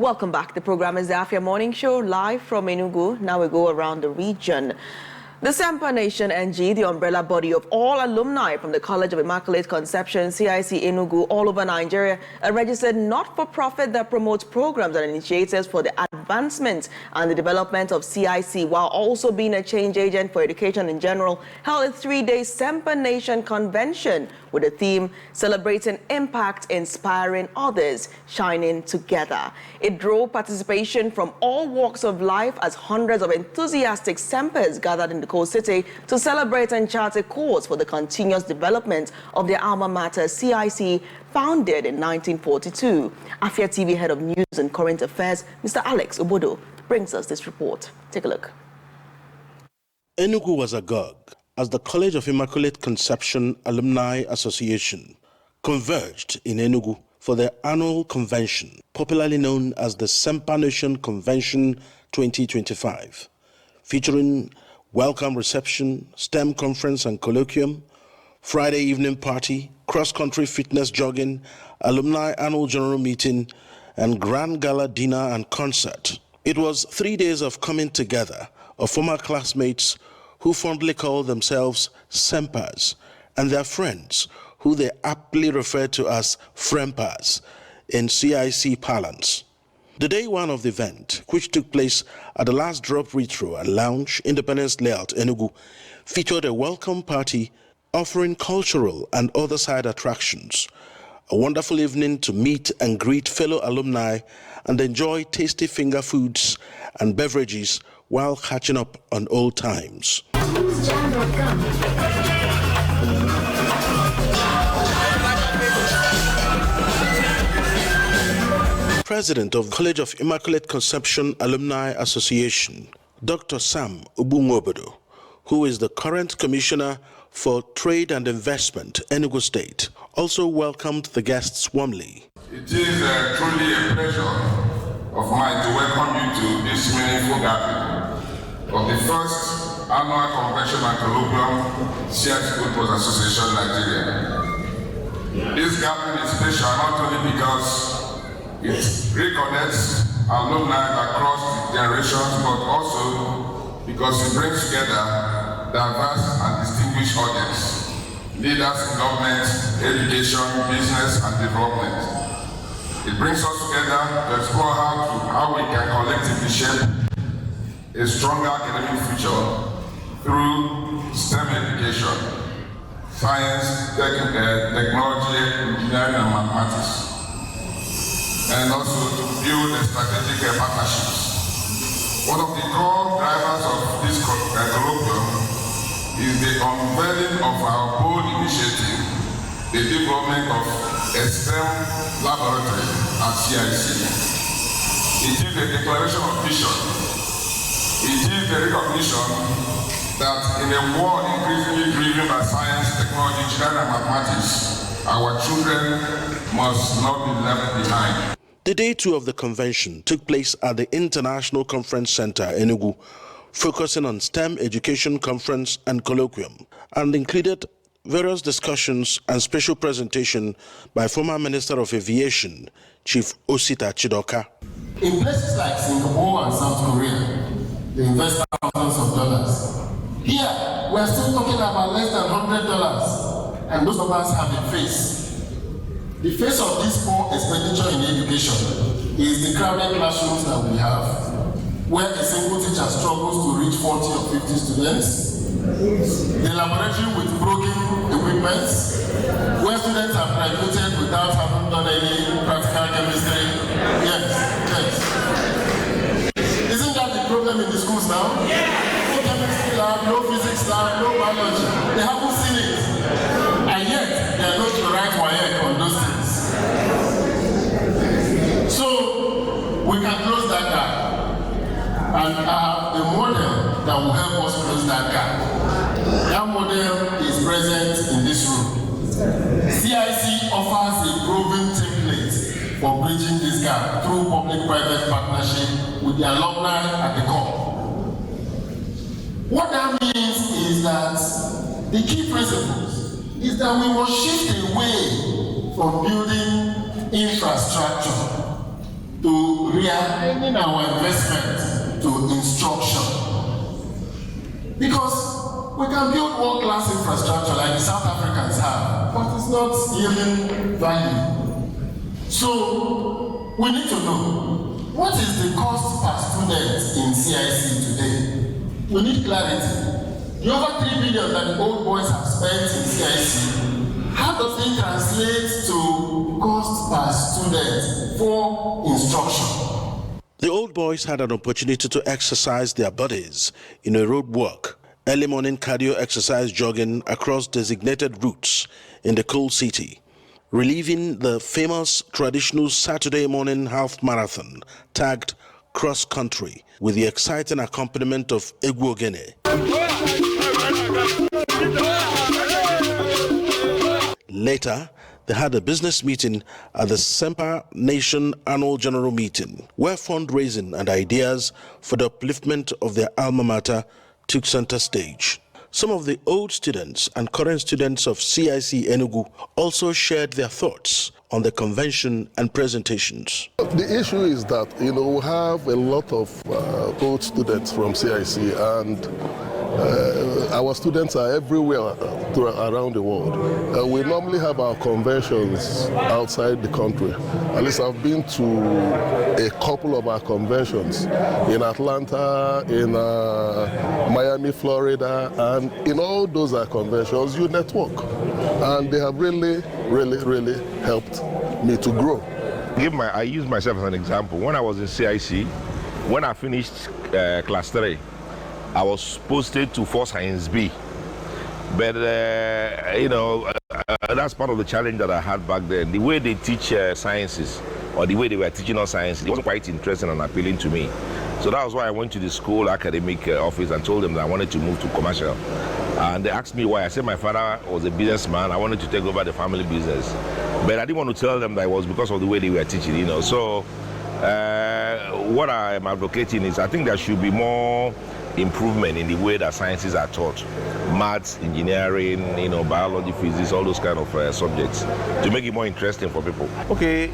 Welcome back. The program is the Afia Morning Show, live from Enugu. Now we go around the region. The Semper Nation NG, the umbrella body of all alumni from the College of Immaculate Conception, Cic Enugu, all over Nigeria, a registered not-for-profit that promotes programs and initiatives for the advancement and the development of CIC, while also being a change agent for education in general, held a 3-day Semper Nation convention with the theme Celebrating Impact, Inspiring Others, Shining Together. It drove participation from all walks of life as hundreds of enthusiastic Sempers gathered in the coast city to celebrate and chart a course for the continuous development of their alma mater, CIC, founded in 1942. Afia TV Head of News and Current Affairs, Mr. Alex Obodo, brings us this report. Take a look. Enugu was agog as the College of Immaculate Conception Alumni Association converged in Enugu for their annual convention, popularly known as the Semper Nation Convention 2025, featuring welcome reception, STEM conference and colloquium, Friday evening party, cross-country fitness jogging, alumni annual general meeting, and grand gala dinner and concert. It was 3 days of coming together of former classmates who fondly call themselves Sempers, and their friends, who they aptly refer to as Frempers in CIC parlance. The day one of the event, which took place at the Last Drop Retro and Lounge, Independence Layout, Enugu, featured a welcome party offering cultural and other side attractions, a wonderful evening to meet and greet fellow alumni and enjoy tasty finger foods and beverages while catching up on old times. President of the College of Immaculate Conception Alumni Association, Dr. Sam Ubungobodo, who is the current Commissioner for Trade and Investment, Enugu State, also welcomed the guests warmly. It is truly a pleasure of mine to welcome you to this meaningful gathering of the first annual convention and colloquium CIC Association Nigeria. This gathering is special not only because it reconnects alumni across generations, but also because it brings together diverse and distinguished audience, leaders in government, education, business, and development. It brings us together to explore how we can collectively shape a stronger academic future through STEM education, science, technology, engineering, and mathematics, and also to build strategic partnerships. One of the core drivers of this colloquium is the unveiling of our bold initiative, the development of a STEM laboratory at CIC. It is a declaration of vision. It is the recognition that in a world increasingly driven by science, technology, engineering, and mathematics, our children must not be left behind. The day two of the convention took place at the International Conference Center, Enugu, focusing on STEM education conference and colloquium, and included various discussions and special presentation by former Minister of Aviation, Chief Osita Chidoka. In places like Singapore and South Korea, they invest thousands of dollars. Here, we're still talking about less than $100, and those of us have a face. The face of this poor expenditure in education is the crowded classrooms that we have, where a single teacher struggles to reach 40 or 50 students, the laboratory with broken equipment, where students are graduated without having done any practical chemistry. Yes. Isn't that the problem in the schools now? No chemistry lab, no physics lab, no biology. They haven't seen it. And yet, they are not to write WAEC on those things. So, we can close that gap. And I have a model that will help us close that gap. That model is present in this room. CIC offers a proven template for bridging this gap through public-private partnership with the alumni at the core. What that means is that the key principles is that we must shift away from building infrastructure to to realigning our investment to instruction. Because we can build world-class infrastructure like the South Africans have, but it's not yielding value. So we need to know, what is the cost per student in CIC today? We need clarity. The over 3 billion that the old boys have spent in CIC, how does it translate to cost per student for instruction? The old boys had an opportunity to exercise their bodies in a road walk, early morning cardio exercise jogging across designated routes in the coal city, reliving the famous traditional Saturday morning half marathon tagged cross country with the exciting accompaniment of Egwu Ogene. Later, they had a business meeting at the Semper Nation annual general meeting, where fundraising and ideas for the upliftment of their alma mater took center stage. Some of the old students and current students of CIC Enugu also shared their thoughts on the convention and presentations. The issue is that, we have a lot of old students from CIC, and our students are everywhere around the world. We normally have our conventions outside the country. At least I've been to a couple of our conventions in Atlanta, in Miami, Florida, and in all those conventions you network. And they have really helped me to grow. I use myself as an example. When I was in CIC, when I finished class 3, I was posted to Force Science B. But, that's part of the challenge that I had back then. The way they teach sciences, or the way they were teaching us science, it wasn't quite interesting and appealing to me. So that was why I went to the school academic office and told them that I wanted to move to commercial. And they asked me why. I said my father was a businessman. I wanted to take over the family business. But I didn't want to tell them that it was because of the way they were teaching, So what I'm advocating is I think there should be more improvement in the way that sciences are taught. Maths, engineering, biology, physics, all those kind of subjects, to make it more interesting for people. Okay.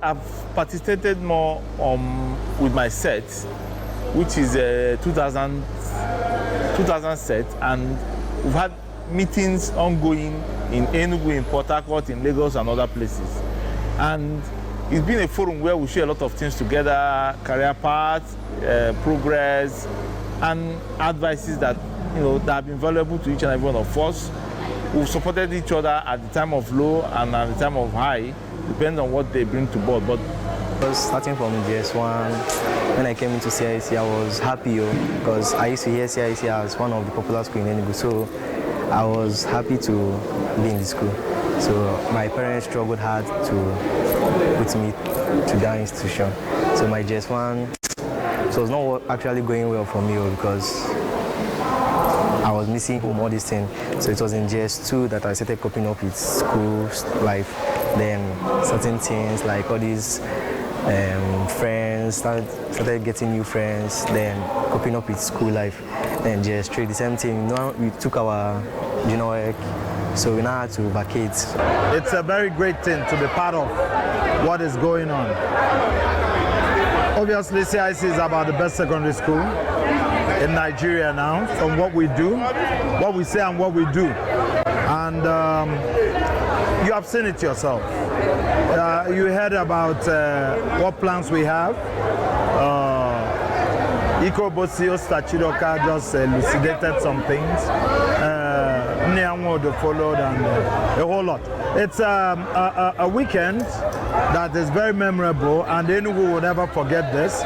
I've participated more with my set, which is a 2000 set, and we've had meetings ongoing in Enugu, in Port Harcourt, in Lagos, and other places. And it's been a forum where we share a lot of things together, career paths, progress, and advices that that have been valuable to each and every one of us. We've supported each other at the time of low and at the time of high, depending on what they bring to board. But starting from GS1, when I came into CIC, I was happy because I used to hear CIC as one of the popular schools in Enugu, so I was happy to be in the school. So my parents struggled hard to put me to that institution. So my GS1, so it was not actually going well for me because I was missing home, all these things. So it was in GS2 that I started coping up with school life. Then certain things like all these friends, started getting new friends, then coping up with school life. Then GS3, the same thing. Now we took our junior work, so we now had to vacate. It's a very great thing to be part of what is going on. Obviously, CIC is about the best secondary school in Nigeria now, from what we do, what we say and what we do. And you have seen it yourself. You heard about what plans we have. Iko Bosio Stachidoka just elucidated some things. Niamwo followed and a whole lot. It's a weekend that is very memorable, and Enugu will never forget this.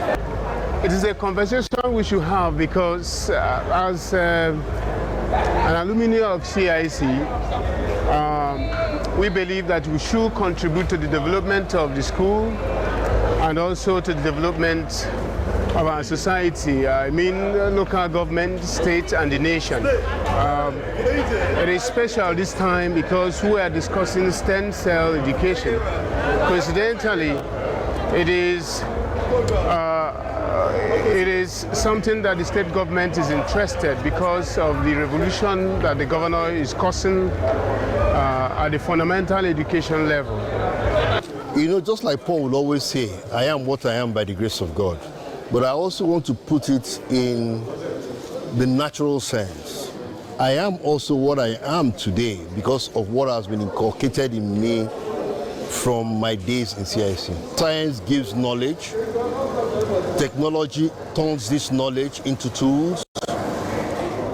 It is a conversation we should have because as an alumni of CIC, we believe that we should contribute to the development of the school and also to the development of our society, I mean local government, state and the nation. It is special this time because we are discussing stem cell education. Coincidentally, it is something that the state government is interested because of the revolution that the governor is causing at the fundamental education level. You know, just like Paul will always say, I am what I am by the grace of God. But I also want to put it in the natural sense. I am also what I am today because of what has been inculcated in me from my days in CIC. Science gives knowledge. Technology turns this knowledge into tools.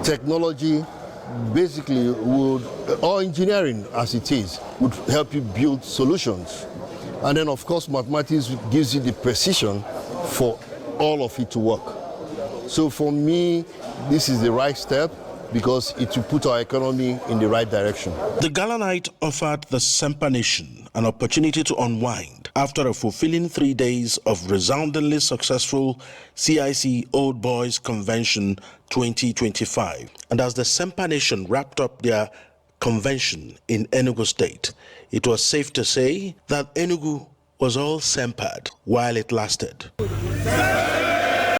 Technology basically would, or engineering as it is, would help you build solutions. And then of course mathematics gives you the precision for all of it to work. So for me, this is the right step because it will put our economy in the right direction. The gala night offered the Semper Nation an opportunity to unwind after a fulfilling 3 days of resoundingly successful CIC Old Boys Convention 2025. And as the Semper Nation wrapped up their convention in Enugu State, it was safe to say that Enugu was all sempered while it lasted.